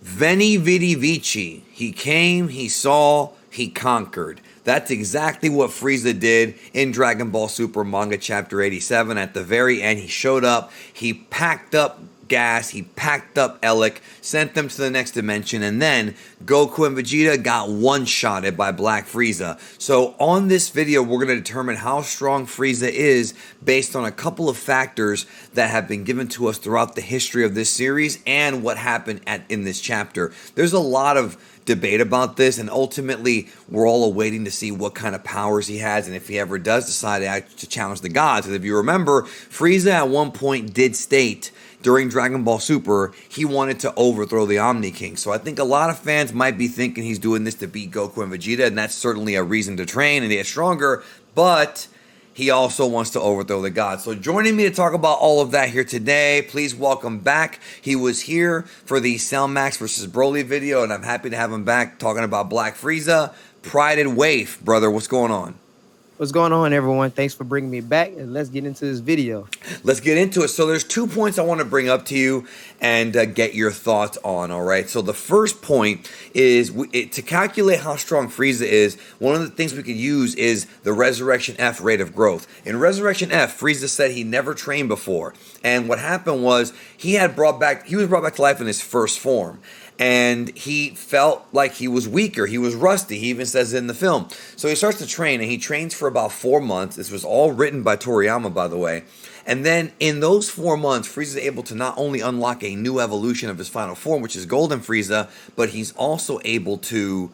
Veni Vidi Vici. He came, he saw, he conquered. That's exactly what Frieza did in Dragon Ball Super Manga Chapter 87. At the very end, he showed up, he packed up gas, he packed up Elec, sent them to the next dimension, and then Goku and Vegeta got one-shotted by Black Frieza. So on this video, we're going to determine how strong Frieza is based on a couple of factors that have been given to us throughout the history of this series and what happened in this chapter. There's a lot of debate about this, and ultimately we're all awaiting to see what kind of powers he has and if he ever does decide to challenge the gods. Because if you remember, Frieza at one point did state during Dragon Ball Super he wanted to overthrow the Omni King. So I think a lot of fans might be thinking he's doing this to beat Goku and Vegeta, and that's certainly a reason to train and get stronger, but he also wants to overthrow the gods. So joining me to talk about all of that here today, please welcome back. He was here for the Cell Max versus Broly video, and I'm happy to have him back talking about Black Frieza. Pride and Waif, brother, what's going on? What's going on, everyone? Thanks for bringing me back, and let's get into this video. Let's get into it. So there's 2 points I want to bring up to you and get your thoughts on, all right? So the first point is to calculate how strong Frieza is, one of the things we could use is the Resurrection F rate of growth. In Resurrection F, Frieza said he never trained before, and what happened was he was brought back to life in his first form. And he felt like he was weaker. He was rusty. He even says it in the film. So he starts to train, and he trains for about 4 months. This was all written by Toriyama, by the way. And then in those 4 months, Frieza is able to not only unlock a new evolution of his final form, which is Golden Frieza, but he's also able to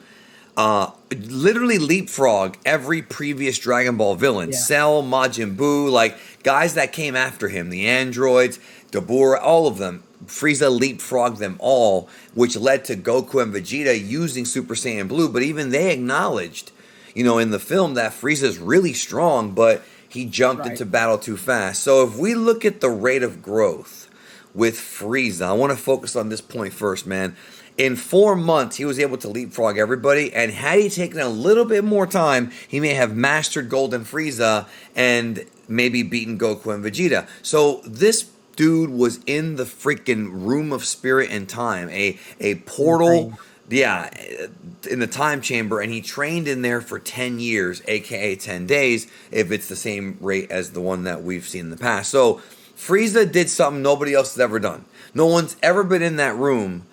literally leapfrog every previous Dragon Ball villain. Yeah. Cell, Majin Buu, like guys that came after him, the androids, Dabura, all of them. Frieza leapfrogged them all, which led to Goku and Vegeta using Super Saiyan Blue. But even they acknowledged, in the film that Frieza's really strong, but he jumped into battle too fast. So if we look at the rate of growth with Frieza, I want to focus on this point first, man. In 4 months, he was able to leapfrog everybody, and had he taken a little bit more time, he may have mastered Golden Frieza and maybe beaten Goku and Vegeta. So this dude was in the freaking room of spirit and time, a portal, in the time chamber, and he trained in there for 10 years, aka 10 days, if it's the same rate as the one that we've seen in the past. So Frieza did something nobody else has ever done. No one's ever been in that room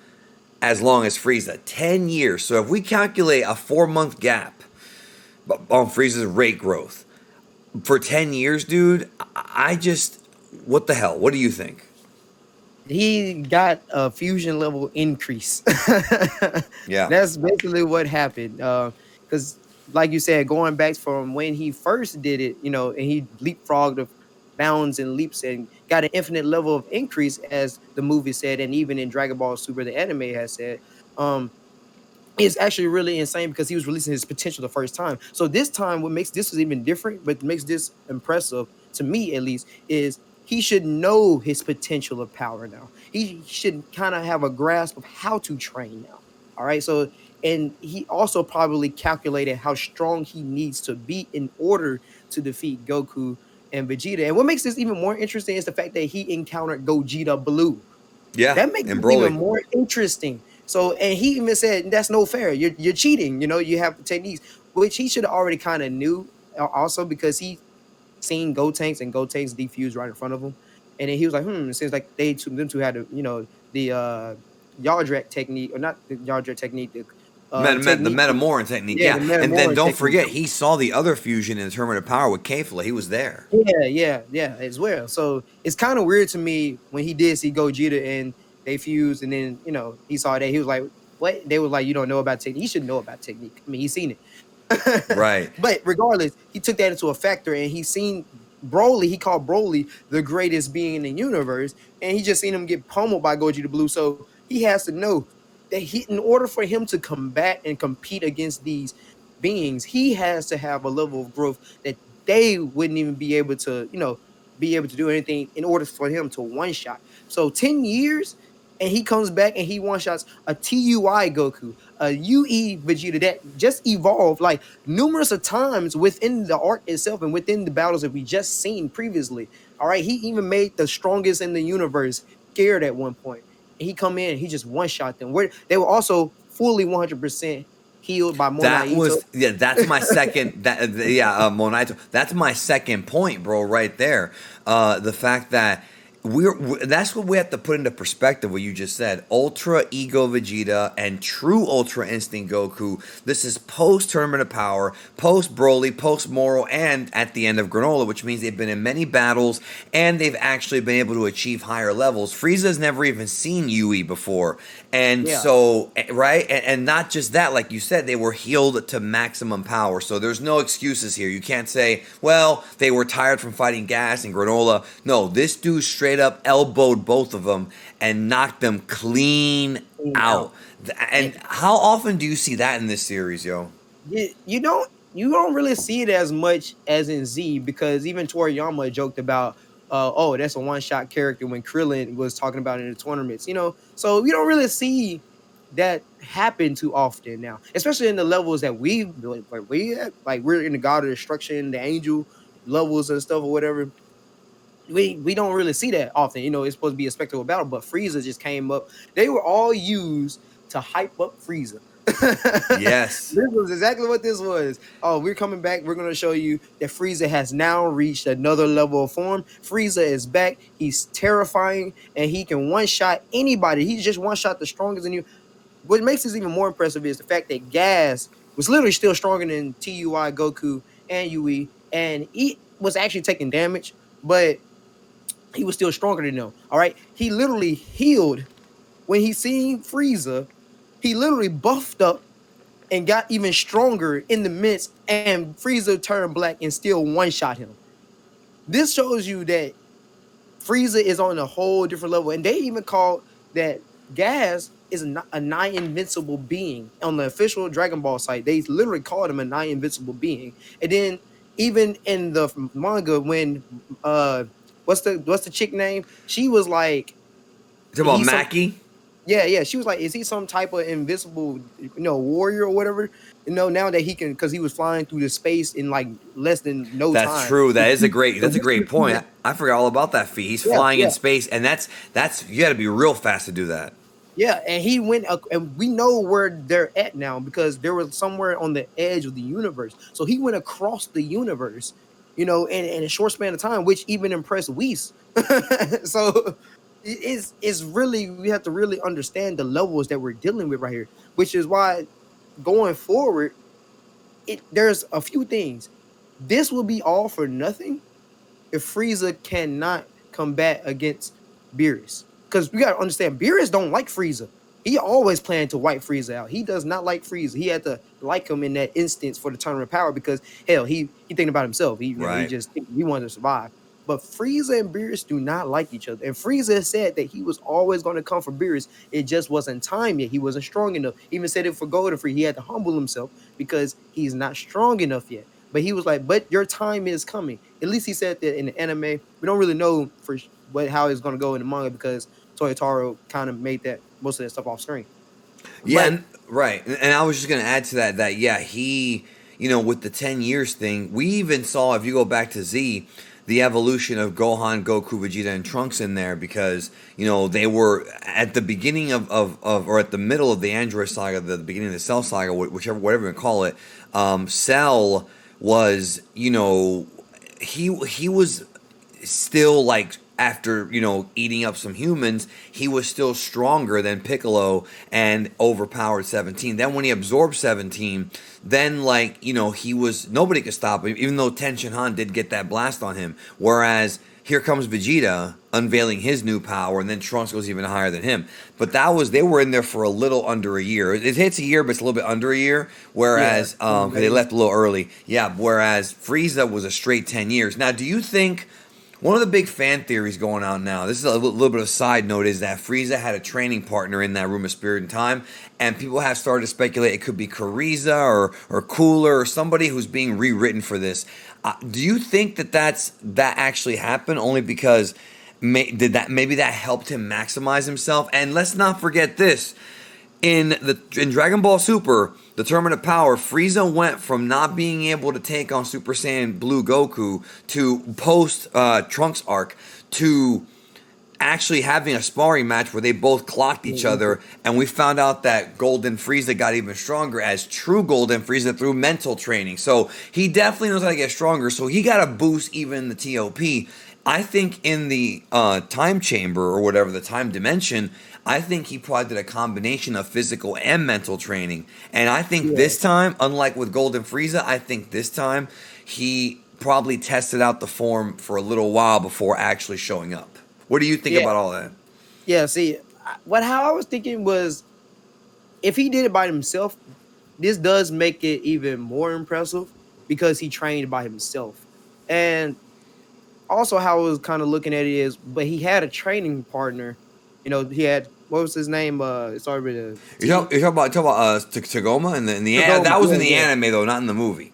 as long as Frieza, 10 years. So if we calculate a 4-month gap on Frieza's rate growth for 10 years, dude, what the hell? What do you think? He got a fusion level increase. Yeah. That's basically what happened. Because, like you said, going back from when he first did it, and he leapfrogged the bounds and leaps and got an infinite level of increase, as the movie said, and even in Dragon Ball Super, the anime has said. It's actually really insane because he was releasing his potential the first time. So this time, what makes this even different, but makes this impressive, to me at least, is he should know his potential of power now. He should kind of have a grasp of how to train now. All right. So, and he also probably calculated how strong he needs to be in order to defeat Goku and Vegeta. And what makes this even more interesting is the fact that he encountered Gogeta Blue. Yeah. That makes it even more interesting. So, and he even said, that's no fair. You're cheating. You have the techniques, which he should have already kind of knew also, because he seen Gotenks and Gotenks defuse right in front of him. And then he was like, it seems like them two had the Yardrat technique, or not the Yardrat technique, the Metamoran technique. Yeah. And then don't forget, he saw the other fusion in Tournament of Power with Kefla. He was there. Yeah, as well. So it's kind of weird to me when he did see Gogeta and they fused, and then, he saw that. He was like, what? They was like, you don't know about technique. He should know about technique. I mean, he's seen it. Right. But regardless, he took that into a factor, and he seen Broly. He called Broly the greatest being in the universe, and he just seen him get pummeled by Gogeta Blue. So he has to know that in order for him to combat and compete against these beings, he has to have a level of growth that they wouldn't even be able to, do anything in order for him to one-shot. So 10 years, and he comes back and he one-shots a TUI Goku, a UE Vegeta that just evolved like numerous of times within the arc itself and within the battles that we just seen previously. All right, he even made the strongest in the universe scared at one point. and he come in and he just one shot them. Where they were also fully 100% healed by That Monaito. was that's my second Monaito. That's my second point, bro, right there. The fact that that's what we have to put into perspective. What you just said, Ultra Ego Vegeta and True Ultra Instinct Goku. This is post Tournament of Power, post Broly, post Moro, and at the end of Granola, which means they've been in many battles and they've actually been able to achieve higher levels. Frieza's never even seen Yui before, and Yeah. so right, and not just that, like you said, they were healed to maximum power. So there's no excuses here. You can't say, well, they were tired from fighting Gas and Granola. No, this dude straight up elbowed both of them and knocked them clean out. And how often do you see that in this series, yo? You don't really see it as much as in Z, because even Toriyama joked about oh, that's a one-shot character when Krillin was talking about it in the tournaments, so you don't really see that happen too often now, especially in the levels that we're in the God of Destruction, the Angel levels and stuff or whatever. We don't really see that often. It's supposed to be a spectacle battle, but Frieza just came up. They were all used to hype up Frieza. Yes. This was exactly what this was. Oh, we're coming back. We're going to show you that Frieza has now reached another level of form. Frieza is back. He's terrifying, and he can one-shot anybody. He just one-shot the strongest in you. What makes this even more impressive is the fact that Gas was literally still stronger than TUI, Goku, and Yui, and he was actually taking damage, but he was still stronger than them. All right. He literally healed when he seen Frieza. He literally buffed up and got even stronger in the midst, and Frieza turned black and still one-shot him. This shows you that Frieza is on a whole different level. And they even called that Gas is a nigh invincible being on the official Dragon Ball site. They literally called him a nigh invincible being. And then even in the manga, when what's the chick name? She was like, You talking about Maki? Yeah. She was like, is he some type of invisible, warrior or whatever? Now that he can, because he was flying through the space in like less than no time. That's true. That's a great point. I forgot all about that feat. He's flying in space, and that's you got to be real fast to do that. Yeah, and he went, and we know where they're at now because they were somewhere on the edge of the universe. So he went across the universe, in a short span of time, which even impressed Whis. So it's really, we have to really understand the levels that we're dealing with right here, which is why going forward, there's a few things. This will be all for nothing if Frieza cannot combat against Beerus. Because we got to understand, Beerus don't like Frieza. He always planned to wipe Frieza out. He does not like Frieza. He had to like him in that instance for the Tournament of Power because, hell, he thinking about himself. He wanted to survive. But Frieza and Beerus do not like each other. And Frieza said that he was always going to come for Beerus. It just wasn't time yet. He wasn't strong enough. He even said it for Golden Free. He had to humble himself because he's not strong enough yet. But he was like, but your time is coming. At least he said that in the anime. We don't really know how it's going to go in the manga because Toyotaro kind of made most of that stuff off screen. Yeah, right. And I was just going to add to that he, with the 10 years thing, we even saw, if you go back to Z, the evolution of Gohan, Goku, Vegeta, and Trunks in there because, they were at the beginning or at the middle of the Android saga, the beginning of the Cell saga, whatever you call it, Cell was, he was still like, after, eating up some humans, he was still stronger than Piccolo and overpowered 17. Then when he absorbed 17, then nobody could stop him, even though Tenshin Han did get that blast on him. Whereas here comes Vegeta unveiling his new power, and then Trunks goes even higher than him. But they were in there for a little under a year. It hits a year, but it's a little bit under a year. Whereas, because they left a little early. Yeah, whereas Frieza was a straight 10 years. Now, do you think... One of the big fan theories going on now, this is a little bit of a side note, is that Frieza had a training partner in that Room of Spirit and Time, and people have started to speculate it could be Kuriza or Cooler or somebody who's being rewritten for this. Do you think that actually happened only because maybe that helped him maximize himself? And let's not forget this. In Dragon Ball Super, the Tournament of Power, Frieza went from not being able to take on Super Saiyan Blue Goku to post Trunks arc to actually having a sparring match where they both clocked each other, and we found out that Golden Frieza got even stronger as true Golden Frieza through mental training. So he definitely knows how to get stronger. So he got a boost even in the TOP. I think in the time chamber or whatever, the time dimension, I think he probably did a combination of physical and mental training. And I think Yeah, this time, unlike with Golden Frieza, I think this time he probably tested out the form for a little while before actually showing up. What do you think yeah, about all that? yeah. See, how I was thinking was if he did it by himself, this does make it even more impressive because he trained by himself. And also, how I was kind of looking at it is, but he had a training partner. He had what was his name? Sorry, with a T. You're talking about Tagoma Kagoma. that was Yeah, in the yeah. anime though, not in the movie.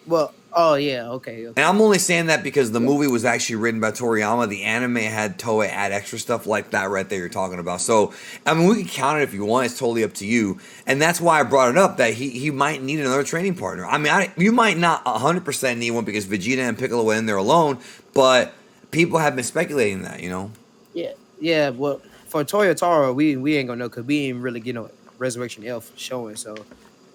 Well, oh yeah, okay, And okay. I'm only saying that because the Yeah, movie was actually written by Toriyama. The anime had Toei add extra stuff like that right there you're talking about. So, I mean, we can count it if you want. It's totally up to you. And that's why I brought it up that he might need another training partner. I mean, you might not 100% need one because Vegeta and Piccolo went in there alone, but people have been speculating that, you know? yeah, yeah. Well, for Toyotaro, we ain't gonna know because we ain't really get no Resurrection Elf showing, so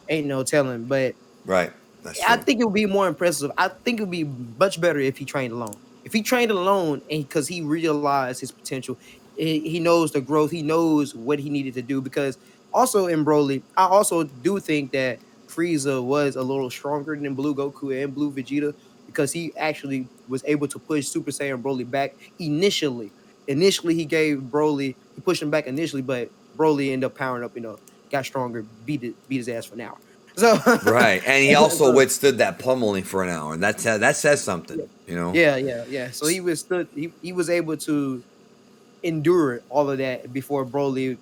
ain't no telling. But Right. That's I true. think it would be more impressive. I think it would be much better if he trained alone. If he trained alone, and because he realized his potential, he knows the growth, he knows what he needed to do. Because also in Broly, I also do think that Frieza was a little stronger than Blue Goku and Blue Vegeta because he actually was able to push Super Saiyan Broly back initially. Initially, he pushed him back initially, but Broly ended up powering up, got stronger, beat his ass for an hour. So, Right. And he also so withstood that pummeling for an hour. And that says something, yeah, you know? yeah. So he was able to endure all of that before Broly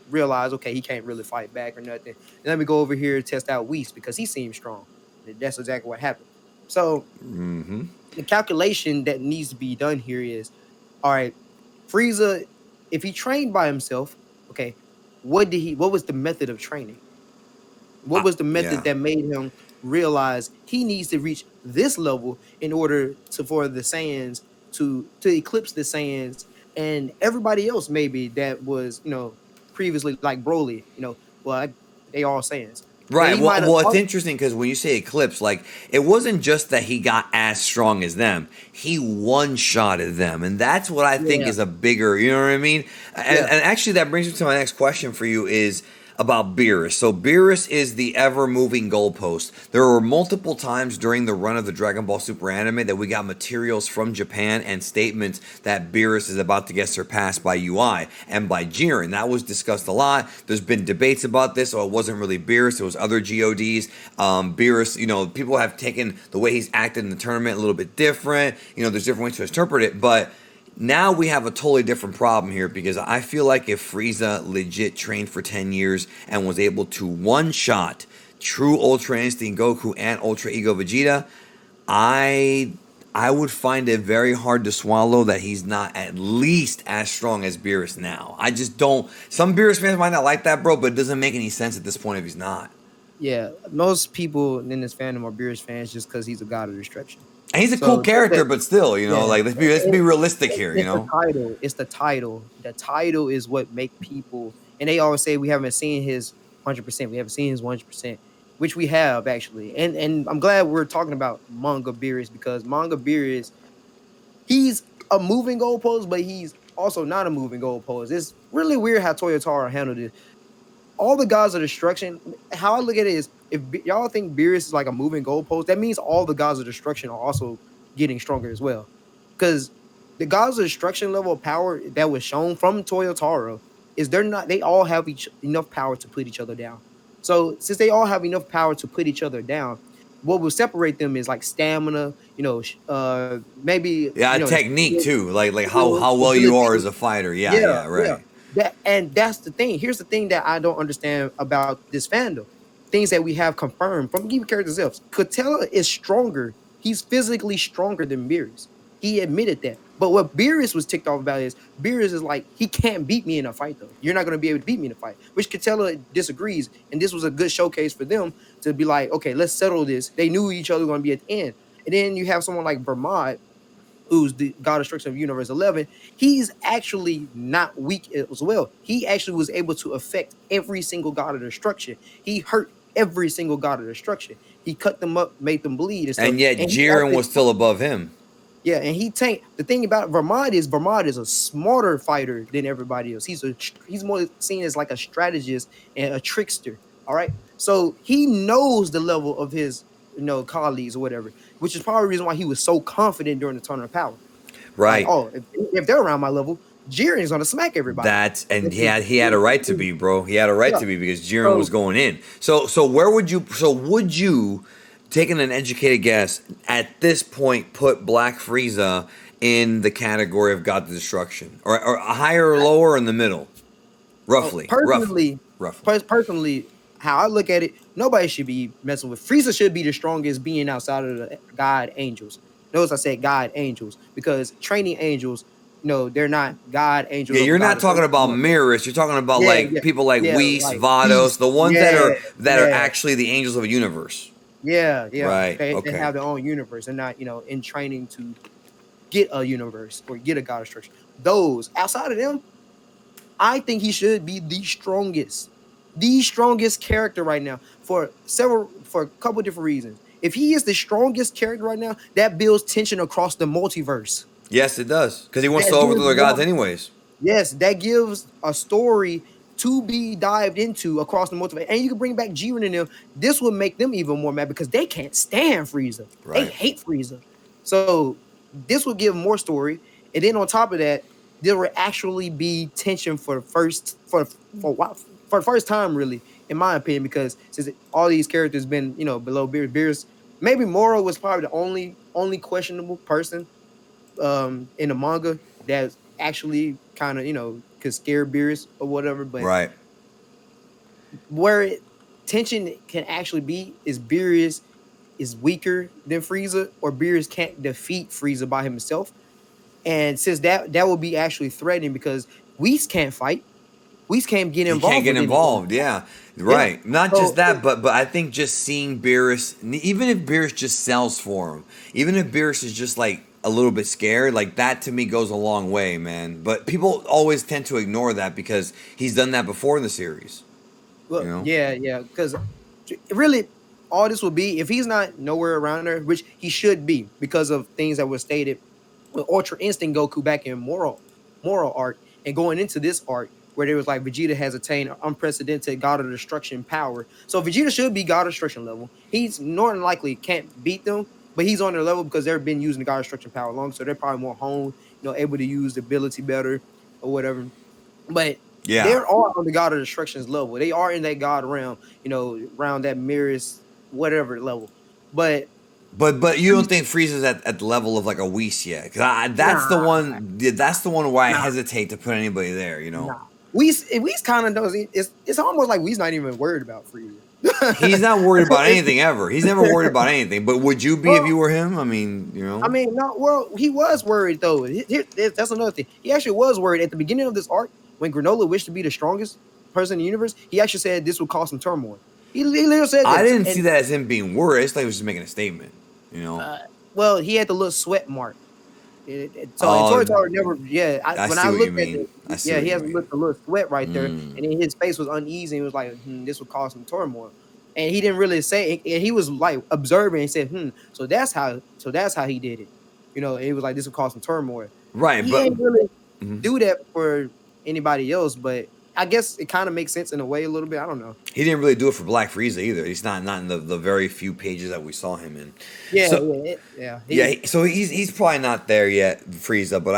realized, okay, he can't really fight back or nothing. And let me go over here and test out Whis because he seems strong. And that's exactly what happened. So Mm-hmm. the calculation that needs to be done here is, all right, Frieza, if he trained by himself, okay, what was the method of training? What was the method Yeah. that made him realize he needs to reach this level in order for the Saiyans to eclipse the Saiyans and everybody else maybe that was previously like Broly, they all Saiyans, but Right. he Well, might have. well, it's interesting because when you say eclipse, like it wasn't just that he got as strong as them; he one-shotted them, and that's what I think Yeah, is a bigger. You know what I mean? And, yeah, and actually, that brings me to my next question for you: is about Beerus. So Beerus is the ever-moving goalpost. There were multiple times during the run of the Dragon Ball Super anime that we got materials from Japan and statements that Beerus is about to get surpassed by UI and by Jiren. That was discussed a lot. There's been debates about this. So it wasn't really Beerus; it was other GODs. Beerus, people have taken the way he's acted in the tournament a little bit different. There's different ways to interpret it, but now we have a totally different problem here because I feel like if Frieza legit trained for 10 years and was able to one shot true Ultra Instinct Goku and Ultra Ego Vegeta, I I would find it very hard to swallow that he's not at least as strong as Beerus now. I just don't. Some Beerus fans might not like that, bro, but it doesn't make any sense at this point if he's not. yeah. Most people in this fandom are Beerus fans just because he's a god of destruction. And he's a cool So character, but still, yeah, like let's be realistic it here, it's the title. It's the title. The title is what make people, and they always say we haven't seen his 100%. We haven't seen his 100%, which we have actually. And I'm glad we're talking about manga Beerus because manga Beerus, he's a moving goalpost, but he's also not a moving goalpost. It's really weird how Toyotaro handled it. All the gods of destruction, how I look at it is if y'all think Beerus is like a moving goalpost, that means all the gods of destruction are also getting stronger as well. Because the gods of destruction level of power that was shown from Toyotaro is they all have enough power to put each other down. So since they all have enough power to put each other down, what will separate them is like stamina, maybe yeah, technique too, like how well you are ability. as a fighter. Yeah, Yeah, yeah, yeah. right. That's the thing. Here's the thing that I don't understand about this fandom. Things that we have confirmed from even characters themselves. Catella is stronger. He's physically stronger than Beerus. He admitted that. But what Beerus was ticked off about is Beerus is like, he can't beat me in a fight, though. You're not going to be able to beat me in a fight, which Catella disagrees. And this was a good showcase for them to be like, okay, let's settle this. They knew each other were going to be at the end. And then you have someone like Vermont. who's the God Destruction of Universe 11, he's actually not weak as well. He actually was able to affect every single God of Destruction. He hurt every single God of Destruction. He cut them up, made them bleed and stuff. And yet And he Jiren actually, was still above him. yeah, and he tanked. The thing about Vermont is a smarter fighter than everybody else. He's more seen as like a strategist and a trickster. All right, so he knows the level of his colleagues or whatever, which is probably the reason why he was so confident during the Tournament of Power. Like, Right. oh, if they're around my level, Jiren's gonna smack everybody. And he had a right to be, bro. He had a right Yeah. to be because Jiren was going in. So would you, taking an educated guess, at this point put Black Frieza in the category of God of Destruction, or higher or lower or in the middle, roughly? Personally, how I look at it, nobody should be messing with Frieza. Should be the strongest being outside of the God angels. Notice I said God angels because training angels, they're not God angels. Yeah, you're not talking about Beerus. You're talking about people like Whis, like Vados, the ones that are yeah. actually the angels of a universe. Yeah. Right. They Okay. have their own universe. They're not, in training to get a universe or get a God Destruction. Those outside of them, I think he should be the strongest character right now for a couple different reasons. If he is the strongest character right now, that builds tension across the multiverse. Yes, it does, because he wants to overthrow the gods anyways. Yes, that gives a story to be dived into across the multiverse. And you can bring back Jiren and them. This will make them even more mad because they can't stand Frieza. Right. They hate Frieza. So this will give more story. And then on top of that, there will actually be tension for the first time, really, in my opinion, because since all these characters been, below Beerus, maybe Moro was probably the only questionable person in the manga that actually kind of, could scare Beerus or whatever. But right. Where tension can actually be is Beerus is weaker than Frieza, or Beerus can't defeat Frieza by himself. And since that will be actually threatening because Whis can't fight. Whis can't get involved. He can't get involved, yeah. Right. Yeah. Not just that, but I think just seeing Beerus, even if Beerus just sells for him, even if Beerus is just like a little bit scared, like that to me goes a long way, man. But people always tend to ignore that because he's done that before in the series. Well, yeah, because really all this will be, if he's not nowhere around there, which he should be because of things that were stated with Ultra Instinct Goku back in Moral arc, and going into this arc where there was like Vegeta has attained unprecedented God of Destruction power. So Vegeta should be God of Destruction level. He's more than likely can't beat them, but he's on their level because they've been using the God of Destruction power long, so they're probably more honed, able to use the ability better or whatever. But yeah, they are on the God of Destruction's level. They are in that God realm, around that Beerus whatever level. But you don't think Frieza's at the level of like a Whis yet? Because that's the one. That's the one where I hesitate to put anybody there. Whis kind of knows. It's almost like Whis not even worried about Frieza. He's not worried about anything ever. He's never worried about anything. But would you be if you were him? I mean, no. Well, he was worried though. That's another thing. He actually was worried at the beginning of this arc when Granola wished to be the strongest person in the universe. He actually said this would cause some turmoil. He literally said this. I didn't see that as him being worried. I thought he was just making a statement. Well, he had the little sweat mark. Toru never. Yeah, when I looked at it, he has a little sweat right there, and then his face was uneasy. He was like, "This would cause some turmoil," and he didn't really say. And he was like observing and said, So that's how he did it. It was like this would cause some turmoil. Right, he didn't really do that for anybody else, but I guess it kind of makes sense in a way a little bit. I don't know. He didn't really do it for Black Frieza either. He's not in the very few pages that we saw him in. Yeah, so he's probably not there yet, Frieza. But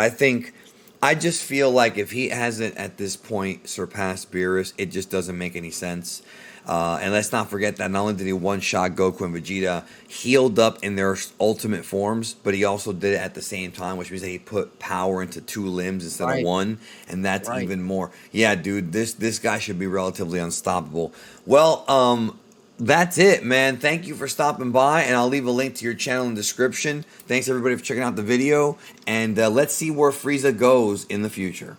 I just feel like if he hasn't at this point surpassed Beerus, it just doesn't make any sense. And let's not forget that not only did he one-shot Goku and Vegeta, healed up in their ultimate forms, but he also did it at the same time, which means that he put power into 2 limbs instead of 1, and that's even more. Yeah, dude, this guy should be relatively unstoppable. Well, that's it, man. Thank you for stopping by, and I'll leave a link to your channel in the description. Thanks, everybody, for checking out the video, and let's see where Frieza goes in the future.